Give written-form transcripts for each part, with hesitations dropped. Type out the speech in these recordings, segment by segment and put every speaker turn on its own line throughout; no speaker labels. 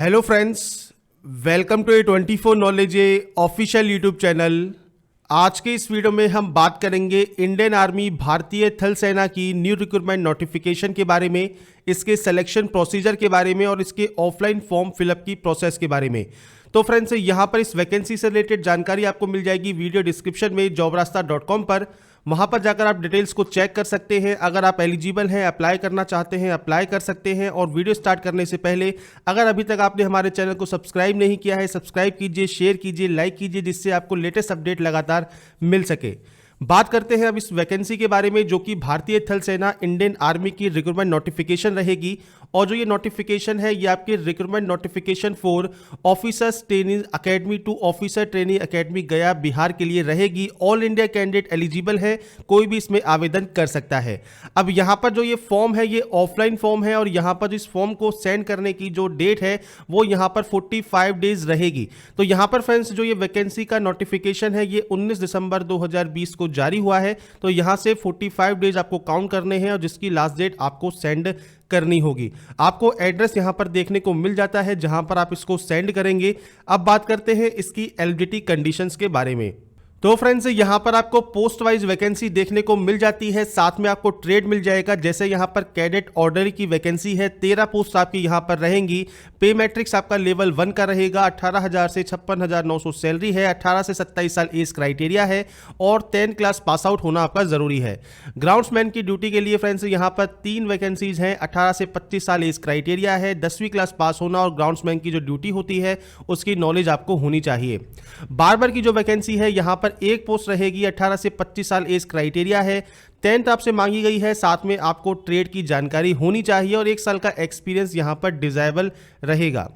Hello friends, welcome to A24 knowledge official YouTube channel. आज के इस वीडियो में हम बात करेंगे इंडियन आर्मी भारतीय थल सेना की न्यू रिक्रूटमेंट नोटिफिकेशन के बारे में, इसके सिलेक्शन प्रोसीजर के बारे में और इसके ऑफलाइन फॉर्म फिलअप की प्रोसेस के बारे में। तो फ्रेंड्स, यहाँ पर इस वैकेंसी से रिलेटेड जानकारी आपको मिल जाएगी वीडियो डिस्क्रिप्शन में jobrasta.com पर। वहां पर जाकर आप डिटेल्स को चेक कर सकते हैं। अगर आप एलिजिबल हैं, अप्लाई करना चाहते हैं, अप्लाई कर सकते हैं। और वीडियो स्टार्ट करने से पहले अगर अभी तक आपने हमारे चैनल को सब्सक्राइब नहीं किया है, सब्सक्राइब कीजिए, शेयर कीजिए, लाइक कीजिए, जिससे आपको लेटेस्ट अपडेट लगातार मिल सके। बात करते हैं अब इस वैकेंसी के बारे में, जो कि भारतीय थल सेना इंडियन आर्मी की रिक्रूटमेंट नोटिफिकेशन रहेगी। और जो ये नोटिफिकेशन है, ये आपकी recruitment notification for officers training academy to officer training academy Gaya Bihar के लिए रहेगी। ऑल इंडिया कैंडिडेट एलिजिबल है, कोई भी इसमें आवेदन कर सकता है। अब यहाँ पर जो ये फॉर्म है, ये ऑफलाइन फॉर्म है और यहाँ पर इस फॉर्म को सेंड करने की जो डेट है वो यहाँ पर 45 डेज रहेगी। तो यहाँ पर फ्रेंड्स, जो ये वैकेंसी का नोटिफिकेशन है, ये 19 दिसंबर 2020 को जारी हुआ है। तो यहां से 45 डेज आपको काउंट करने हैं और जिसकी लास्ट डेट आपको सेंड करनी होगी। आपको एड्रेस यहां पर देखने को मिल जाता है जहां पर आप इसको सेंड करेंगे। अब बात करते हैं इसकी एलिजिबिलिटी कंडीशंस के बारे में। तो फ्रेंड्स, यहां पर आपको पोस्ट वाइज वैकेंसी देखने को मिल जाती है, साथ में आपको ट्रेड मिल जाएगा। जैसे यहां पर कैडेट ऑर्डर की वैकेंसी है, 13 पोस्ट आपकी यहां पर रहेंगी। पे मैट्रिक्स आपका लेवल 1 का रहेगा। 18,000 से 56,900 सैलरी है। 18 से 27 साल एज क्राइटेरिया है और 10 क्लास पास आउट होना आपका जरूरी है। ग्राउंड्समैन की ड्यूटी के लिए फ्रेंड्स, यहां पर 3 वैकेंसीज हैं। 18 से 25 साल एज क्राइटेरिया है, 10वीं क्लास पास होना और ग्राउंड्समैन की जो ड्यूटी होती है उसकी नॉलेज आपको होनी चाहिए। बार्बर की जो वैकेंसी है, यहां पर एक पोस्ट रहेगी। 18 से 25 साल एज क्राइटेरिया है। 10th आपसे मांगी गई है, साथ में आपको ट्रेड की जानकारी होनी चाहिए और 1 साल का एक्सपीरियंस यहां पर डिजायबल रहेगा।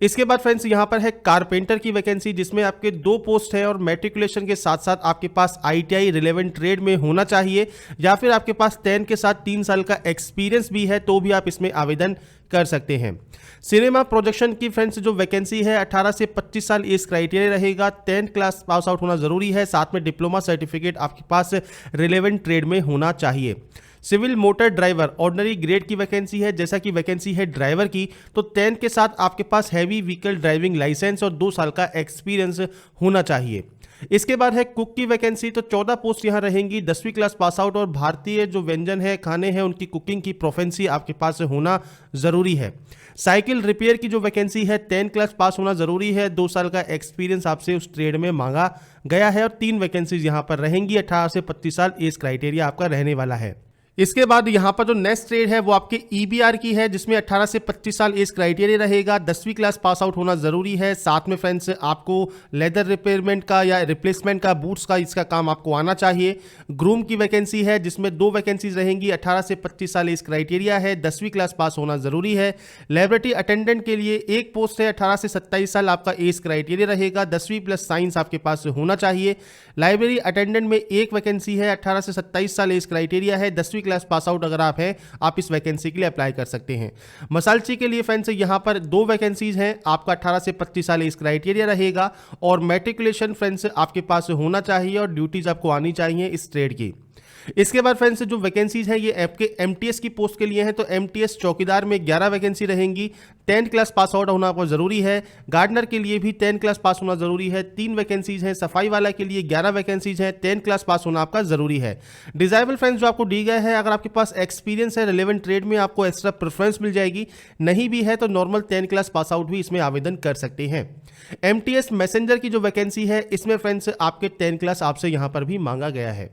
इसके बाद फ्रेंड्स, यहां पर है कारपेंटर की वैकेंसी, जिसमें आपके 2 पोस्ट है और मैट्रिकुलेशन के साथ साथ आपके पास ITI रिलेवेंट ट्रेड में होना चाहिए, या फिर आपके पास 10 के साथ 3 साल का एक्सपीरियंस भी है तो भी आप इसमें आवेदन कर सकते हैं। सिनेमा प्रोजेक्शन की फ्रेंड्स जो वैकेंसी है, 18 से 25 साल एज क्राइटेरिया रहेगा। 10th क्लास पास आउट होना जरूरी है, साथ में डिप्लोमा सर्टिफिकेट आपके पास रिलेवेंट ट्रेड में होना चाहिए। Civil motor driver ordinary grade की वैकेंसी है। जैसा कि वैकेंसी है ड्राइवर की, तो 10 के साथ आपके पास हैवी व्हीकल ड्राइविंग लाइसेंस और 2 साल का एक्सपीरियंस होना चाहिए। इसके बाद है कुक की वैकेंसी, तो 14 पोस्ट यहां रहेंगी। 10वीं क्लास पास आउट और भारतीय जो व्यंजन है, खाने हैं, उनकी कुकिंग की प्रोफेंसी आपके पास होना जरूरी है। साइकिल रिपेयर की जो वैकेंसी है, 10 क्लास पास होना जरूरी है। 2 साल का एक्सपीरियंस आपसे उस ट्रेड में मांगा गया है और 3 वैकेंसीज यहां पर रहेंगी। 18 से 25 साल एज क्राइटेरिया आपका रहने वाला है। इसके बाद यहां पर जो नेक्स्ट ट्रेड है वो आपके EBR की है, जिसमें 18 से 25 साल एज क्राइटेरिया रहेगा। 10वीं क्लास पास आउट होना जरूरी है। साथ में फ्रेंड्स, आपको लेदर रिपेयरमेंट का या रिप्लेसमेंट का, बूट्स का, इसका काम आपको आना चाहिए। ग्रूम की वैकेंसी है, जिसमें 2 वैकेंसीज रहेंगी। 18 से 25 साल एज क्राइटेरिया है। 10वीं क्लास पास होना जरूरी है। लेबोरेटरी अटेंडेंट के लिए 1 पोस्ट है। 18 से 27 साल आपका एज क्राइटेरिया रहेगा। 10वीं प्लस साइंस आपके पास होना चाहिए। लाइब्रेरी अटेंडेंट में 1 वैकेंसी है। 18 से 27 साल एज क्राइटेरिया है। 10वीं क्लास पास आउट अगर आप हैं, आप इस वैकेंसी के लिए अप्लाई कर सकते हैं। मसालची के लिए फ्रेंड्स, यहां पर 2 वैकेंसीज हैं। आपका 18 से 25 साल एज क्राइटेरिया रहेगा और मैट्रिकुलेशन फ्रेंड्स आपके पास होना चाहिए और ड्यूटीज आपको आनी चाहिए इस ट्रेड की। इसके बाद फ्रेंड्स, जो वैकेंसीज हैं, ये आपके MTS की पोस्ट के लिए हैं। तो MTS चौकीदार में 11 वैकेंसी रहेंगी। 10th क्लास पास आउट होना आपको जरूरी है। गार्डनर के लिए भी 10th क्लास पास होना जरूरी है। 3 वैकेंसीज हैं। सफाई वाला के लिए 11 वैकेंसीज हैं। 10th क्लास पास होना आपका जरूरी है। डिजायबल फ्रेंड्स जो आपको दी गए हैं, अगर आपके पास एक्सपीरियंस है रिलेवेंट ट्रेड में, आपको एक्स्ट्रा प्रेफरेंस मिल जाएगी। नहीं भी है तो normal 10th class pass out भी इसमें आवेदन कर सकते हैं। MTS मैसेंजर की जो वैकेंसी है, इसमें फ्रेंड्स आपके 10th क्लास आपसे यहां पर भी मांगा गया है।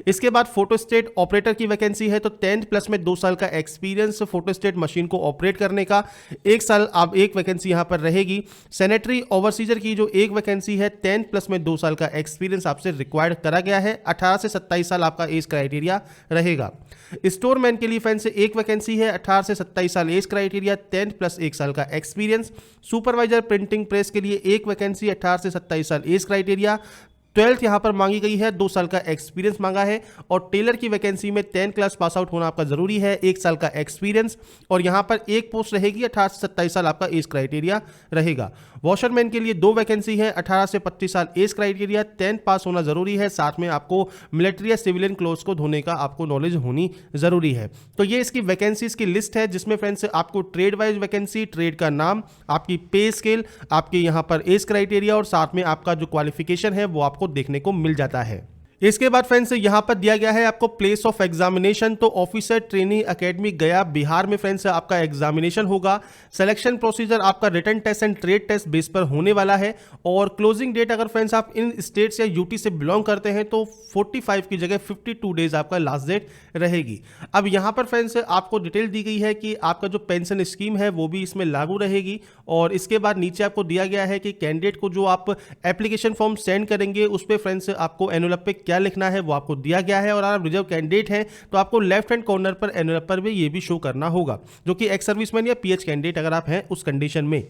इसके बाद फोटोस्टेट ऑपरेटर की वैकेंसी है, तो 10th प्लस में 2 साल का एक्सपीरियंस फोटोस्टेट मशीन को ऑपरेट करने का। 1 साल आप 1 वैकेंसी यहां पर रहेगी। सैनिटरी ओवरसीजर की जो 1 वैकेंसी है, 10th प्लस में 2 साल का एक्सपीरियंस आपसे रिक्वायर्ड करा गया है। 18 से 27 साल आपका एज क्राइटेरिया रहेगा। स्टोरमैन के लिए फ्रेंड्स 1 वैकेंसी है। 18 से 27 साल एज क्राइटेरिया, 10th प्लस 1 साल का एक्सपीरियंस। सुपरवाइजर प्रिंटिंग प्रेस के लिए 1 वैकेंसी, 18 से 27 साल एज क्राइटेरिया। 12th यहाँ पर मांगी गई है, 2 साल का एक्सपीरियंस मांगा है। और टेलर की वैकेंसी में 10 क्लास पास आउट होना आपका जरूरी है, 1 साल का एक्सपीरियंस, और यहाँ पर एक पोस्ट रहेगी, 18 से 27 साल आपका एज क्राइटेरिया रहेगा। वॉशरमैन के लिए 2 वैकेंसी है, 18 से 25 साल एज क्राइटेरिया, 10th पास होना जरूरी है, साथ में आपको मिलिट्री या सिविलियन क्लोथ्स को धोने का आपको नॉलेज होनी जरूरी है। तो ये इसकी वैकेंसीज की लिस्ट है, जिसमें फ्रेंड्स आपको ट्रेड वाइज वैकेंसी, ट्रेड का नाम, आपकी पे स्केल, आपके यहाँ पर एज क्राइटेरिया और साथ में आपका जो क्वालिफिकेशन है वो आपको देखने को मिल जाता है। इसके बाद फ्रेंड्स यहाँ पर दिया गया है आपको प्लेस ऑफ एग्जामिनेशन। तो officer training academy Gaya Bihar में फ्रेंड्स आपका एग्जामिनेशन होगा। सिलेक्शन प्रोसीजर आपका written test and trade test base पर होने वाला है। और क्लोजिंग डेट अगर फ्रेंड्स आप इन स्टेट्स या यूटी से बिलोंग करते हैं तो 45 की जगह 52 डेज आपका लास्ट डेट रहेगी। अब यहाँ पर फ्रेंड्स आपको डिटेल दी गई है कि आपका जो पेंशन स्कीम है वो भी इसमें लागू रहेगी। और इसके बाद नीचे आपको दिया गया है कि कैंडिडेट को जो आप एप्लीकेशन फॉर्म सेंड करेंगे उस पर फ्रेंड्स आपको एनवेलप पे क्या लिखना है वो आपको दिया गया है। और अगर आप रिजर्व कैंडिडेट हैं तो आपको लेफ्ट हैंड कॉर्नर पर एनवेलप पर भी ये भी शो करना होगा, जो कि एक्स सर्विसमैन या पीएच कैंडिडेट अगर आप हैं उस कंडीशन में।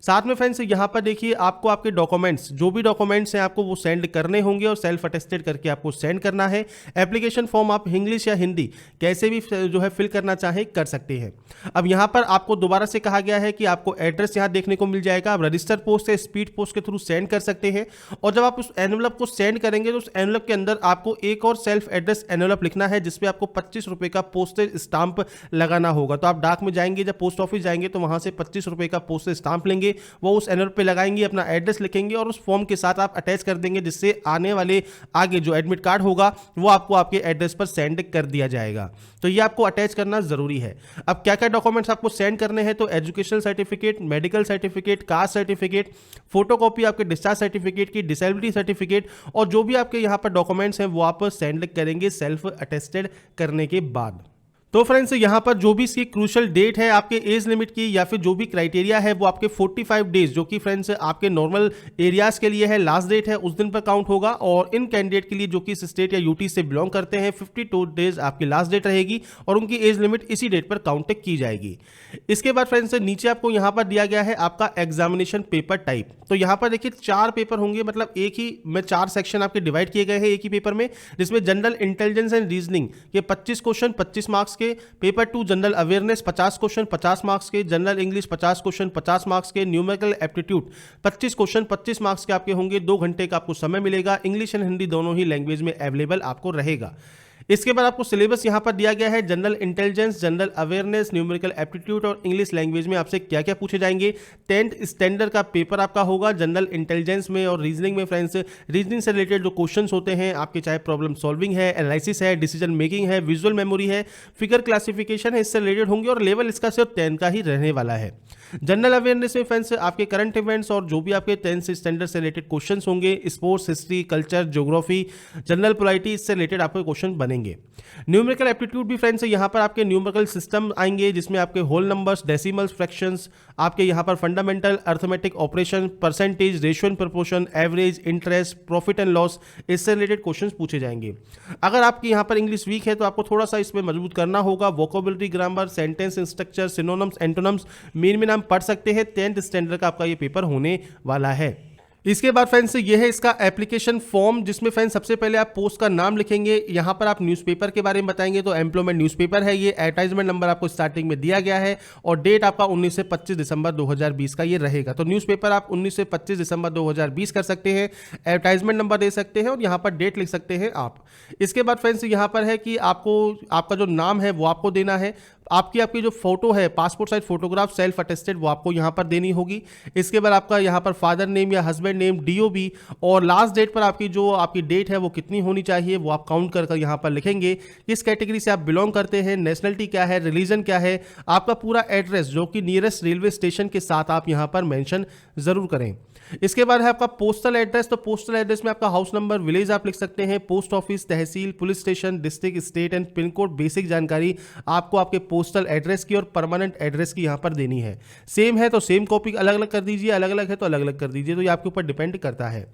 साथ में फ्रेंड्स यहाँ पर देखिए आपको आपके डॉक्यूमेंट्स, जो भी डॉक्यूमेंट्स हैं आपको वो सेंड करने होंगे और सेल्फ अटेस्टेड करके आपको सेंड करना है। एप्लीकेशन फॉर्म आप इंग्लिश या हिंदी कैसे भी जो है फिल करना चाहे कर सकते हैं। अब यहाँ पर आपको दोबारा से कहा गया है कि आपको एड्रेस यहाँ देखने को मिल जाएगा, आप रजिस्टर पोस्ट या स्पीड पोस्ट के थ्रू सेंड कर सकते हैं। और जब आप उस एनवेलप को सेंड करेंगे तो उस एनवेलप के अंदर आपको एक और सेल्फ एड्रेस एनवेलप लिखना है, जिसपे आपको 25 रुपए का पोस्टेज स्टाम्प लगाना होगा। तो आप डाक में जाएंगे, जब पोस्ट ऑफिस जाएंगे तो वहां से 25 रुपए का पोस्टेज स्टाम्प लेंगे, वो उस एनवेलप पे लगाएंगे, अपना एड्रेस लिखेंगे और उस फॉर्म के साथ आप अटैच कर देंगे, जिससे आने वाले आगे जो एडमिट कार्ड होगा वो आपको आपके एड्रेस पर सेंड कर दिया जाएगा। तो ये आपको अटैच करना जरूरी है। अब क्या क्या डॉक्यूमेंट्स आपको सेंड करने हैं, तो educational certificate, medical certificate, caste certificate, photocopy आपके डिस्चार्ज सर्टिफिकेट की, डिसेबिलिटी सर्टिफिकेट, और जो भी आपके यहाँ पर डॉक्यूमेंट्स हैं वो आप सेंड करेंगे सेल्फ अटेस्टेड करने के बाद। तो फ्रेंड्स यहाँ पर जो भी इसकी क्रूशल डेट है आपके एज लिमिट की या फिर जो भी क्राइटेरिया है वो आपके 45 डेज, जो कि फ्रेंड्स आपके नॉर्मल एरियाज के लिए है, लास्ट डेट है, उस दिन पर काउंट होगा। और इन कैंडिडेट के लिए जो कि इस स्टेट या यूटी से बिलोंग करते हैं 52 डेज आपकी लास्ट डेट रहेगी और उनकी एज लिमिट इसी डेट पर काउंट की जाएगी। इसके बाद फ्रेंड्स नीचे आपको यहाँ पर दिया गया है आपका एग्जामिनेशन पेपर टाइप। तो यहाँ पर देखिए 4 पेपर होंगे, मतलब एक ही में 4 सेक्शन आपके डिवाइड किए गए हैं एक ही पेपर में, जिसमें जनरल इंटेलिजेंस एंड रीजनिंग के 25 क्वेश्चन 25 मार्क्स के, paper 2 general awareness 50 question 50 marks के, जनरल इंग्लिश 50 क्वेश्चन 50 मार्क्स के, न्यूमेरिकल एप्टीट्यूड 25 क्वेश्चन 25 मार्क्स के आपके होंगे। 2 घंटे का आपको समय मिलेगा, इंग्लिश एंड हिंदी दोनों ही लैंग्वेज में अवेलेबल आपको रहेगा। इसके बाद आपको सिलेबस यहां पर दिया गया है, general intelligence, general awareness, numerical aptitude और इंग्लिश लैंग्वेज में आपसे क्या क्या पूछे जाएंगे। 10th स्टैंडर्ड का पेपर आपका होगा जनरल इंटेलिजेंस में और रीजनिंग में फ्रेंड्स, रीजनिंग से रिलेटेड जो क्वेश्चंस होते हैं आपके, चाहे प्रॉब्लम सॉल्विंग है, एनालिसिस है, डिसीजन मेकिंग है, विजुअल मेमोरी है, फिगर क्लासिफिकेशन है, इससे रिलेटेड होंगे और लेवल इसका सिर्फ 10 का ही रहने वाला है। जनरल अवेयरनेस में फ्रेंड्स आपके करंट इवेंट्स और जो भी आपके 10th स्टैंडर्ड से रिलेटेड क्वेश्चंस होंगे, sports, history, culture, geography, general polity, इससे रिलेटेड आपके क्वेश्चन बनेंगे। न्यूमेरिकल एप्टीट्यूड भी फ्रेंड्स यहाँ पर आपके न्यूमेरिकल सिस्टम आएंगे, जिसमें आपके होल नंबर्स, डेसिमल्स, फ्रैक्शंस, आपके यहाँ पर fundamental arithmetic operation, percentage, ratio and proportion, average, interest, profit and loss, इससे रिलेटेड क्वेश्चंस पूछे जाएंगे। अगर आपकी यहाँ पर इंग्लिश वीक है तो आपको थोड़ा सा इसमें मजबूत करना होगा। Vocabulary, grammar, sentence structure, synonyms, antonyms, mean में नाम पढ़ सकते हैं। 10th स्टैंडर्ड का आपका ये पेपर होने वाला है। इसके बाद फ्रेंड्स ये है इसका एप्लीकेशन फॉर्म, जिसमें फ्रेंड्स सबसे पहले आप पोस्ट का नाम लिखेंगे, यहाँ पर आप न्यूज़पेपर के बारे में बताएंगे तो एम्प्लॉयमेंट न्यूज़पेपर है ये, एडवर्टाइजमेंट नंबर आपको स्टार्टिंग में दिया गया है और डेट आपका 19 से 25 दिसंबर 2020 का ये रहेगा। तो न्यूज़पेपर आप 19 से 25 दिसंबर 2020 कर सकते हैं, एडवर्टाइजमेंट नंबर दे सकते हैं और यहाँ पर डेट लिख सकते हैं आप। इसके बाद फ्रेंड्स यहाँ पर है कि आपको आपका जो नाम है वो आपको देना है, आपकी जो फोटो है passport size photograph self attested वो आपको यहाँ पर देनी होगी। इसके बाद आपका यहाँ पर फादर नेम या हस्बैंड नेम, डीओबी और लास्ट डेट पर आपकी जो आपकी डेट है वो कितनी होनी चाहिए वो आप काउंट कर यहाँ पर लिखेंगे। किस कैटेगरी से आप बिलोंग करते हैं, नेशनलिटी क्या है, रिलीजन क्या है, आपका पूरा एड्रेस जो कि नियरेस्ट रेलवे स्टेशन के साथ आप यहाँ पर मेंशन जरूर करें। इसके बाद है आपका पोस्टल एड्रेस। तो पोस्टल एड्रेस में आपका हाउस नंबर, विलेज आप लिख सकते हैं, post office, tehsil, police station, district, state and pin code, basic जानकारी आपको आपके पोस्टल एड्रेस की और परमानेंट एड्रेस की यहाँ पर देनी है। सेम है तो सेम कॉपी अलग अलग कर दीजिए, अलग अलग है तो अलग अलग कर दीजिए, तो ये आपके ऊपर डिपेंड करता है।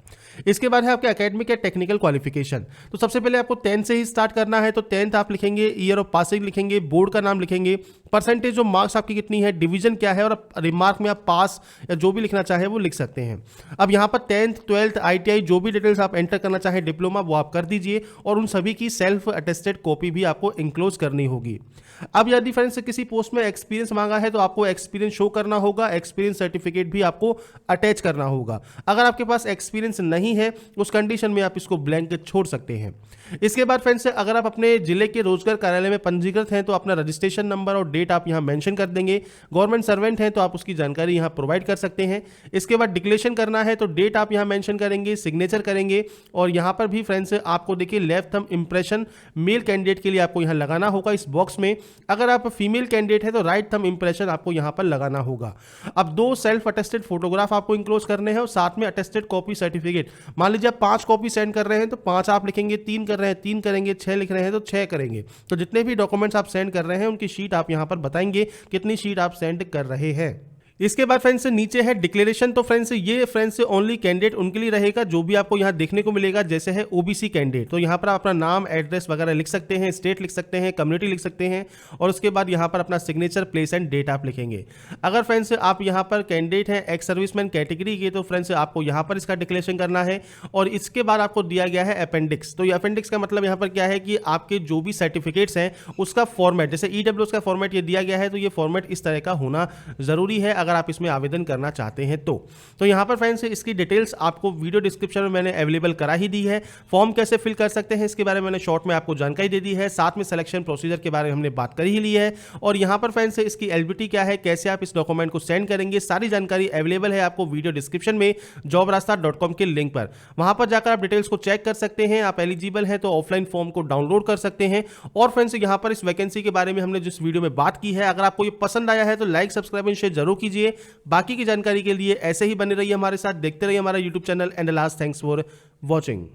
इसके बाद है आपके एकेडमिक या टेक्निकल क्वालिफिकेशन। तो सबसे पहले आपको 10th से ही स्टार्ट करना है, तो 10th आप लिखेंगे, ईयर ऑफ पासिंग लिखेंगे, बोर्ड का नाम लिखेंगे, परसेंटेज ऑफ मार्क्स आपकी कितनी है, डिवीजन क्या है, और रिमार्क में आप पास या जो भी लिखना चाहे वो लिख सकते हैं। अब यहाँ पर 10th 12th ITI जो भी डिटेल्स आप एंटर करना चाहे, डिप्लोमा, वो आप कर दीजिए और उन सभी की सेल्फ अटेस्टेड कॉपी भी आपको इंक्लोज करनी होगी। अब यदि फ्रेंड्स किसी पोस्ट में एक्सपीरियंस मांगा है तो आपको एक्सपीरियंस शो करना होगा, एक्सपीरियंस सर्टिफिकेट भी आपको अटैच करना होगा। अगर आपके पास एक्सपीरियंस नहीं है उस कंडीशन में आप इसको ब्लैंक छोड़ सकते हैं। इसके बाद फ्रेंड्स अगर आप अपने जिले के रोजगार कार्यालय में पंजीकृत हैं तो अपना रजिस्ट्रेशन नंबर और डेट आप यहां मेंशन कर देंगे। गवर्नमेंट सर्वेंट हैं तो आप उसकी जानकारी यहां प्रोवाइड कर सकते हैं। इसके बाद डिक्लेरेशन करना है तो डेट आप यहां मेंशन करेंगे, सिग्नेचर करेंगे और यहां पर भी फ्रेंड्स आपको देखिए left thumb impression male candidate के लिए आपको यहां लगाना होगा इस बॉक्स में। अगर आप फीमेल कैंडिडेट है तो राइट थंब इंप्रेशन आपको यहां पर लगाना होगा। अब 2 सेल्फ अटेस्टेड फोटोग्राफ आपको इंक्लोज करने हैं और साथ में अटेस्टेड कॉपी सर्टिफिकेट। मान लीजिए आप 5 कॉपी सेंड कर रहे हैं तो 5 आप लिखेंगे, 3 कर रहे हैं 3 करेंगे, 6 लिख रहे हैं तो 6 करेंगे। तो जितने भी डॉक्यूमेंट्स आप सेंड कर रहे हैं उनकी शीट आप यहां पर बताएंगे कितनी शीट आप सेंड कर रहे हैं। इसके बाद फ्रेंड्स नीचे है डिक्लेरेशन। तो फ्रेंड्स ये फ्रेंड्स ओनली कैंडिडेट उनके लिए रहेगा जो भी आपको यहाँ देखने को मिलेगा, जैसे है ओबीसी कैंडिडेट। तो यहाँ पर आप अपना नाम, एड्रेस वगैरह लिख सकते हैं, स्टेट लिख सकते हैं, कम्युनिटी लिख सकते हैं और उसके बाद यहाँ पर अपना सिग्नेचर, प्लेस एंड डेट आप लिखेंगे। अगर फ्रेंड्स आप यहाँ पर कैंडिडेट हैं एक्स सर्विसमैन कैटेगरी के तो फ्रेंड्स आपको यहाँ पर इसका डिक्लेरेशन करना है। और इसके बाद आपको दिया गया है अपेंडिक्स। तो ये अपेंडिक्स का मतलब यहाँ पर क्या है कि आपके जो भी सर्टिफिकेट्स हैं उसका फॉर्मेट, जैसे ईडब्ल्यूएस का फॉर्मेट ये दिया गया है तो ये फॉर्मेट इस तरह का होना जरूरी है अगर आप इसमें आवेदन करना चाहते हैं तो यहां पर फ्रेंड्स इसकी डिटेल्स आपको वीडियो डिस्क्रिप्शन में मैंने अवेलेबल करा ही दी है। फॉर्म कैसे फिल कर सकते हैं इसके बारे में मैंने शॉर्ट में आपको जानकारी दे दी है, साथ में सिलेक्शन प्रोसीजर के बारे में हमने बात कर ही ली है। और यहां पर फ्रेंड्स इसकी एलिजिबिलिटी क्या है, कैसे आप इस डॉक्यूमेंट को सेंड करेंगे, सारी जानकारी अवेलेबल है आपको वीडियो डिस्क्रिप्शन में jobrasta.com के लिंक पर। वहां पर जाकर आप डिटेल्स को चेक कर सकते हैं। आप एलिजिबल हैं तो ऑफलाइन फॉर्म को डाउनलोड कर सकते हैं। और फ्रेंड्स यहां पर इस वैकेंसी के बारे में हमने जिस वीडियो में बात की है, अगर आपको ये पसंद आया है तो लाइक, सब्सक्राइब एंड शेयर जरूर कीजिए। बाकी की जानकारी के लिए ऐसे ही बने रहिए हमारे साथ, देखते रहिए हमारा YouTube channel and last thanks for watching.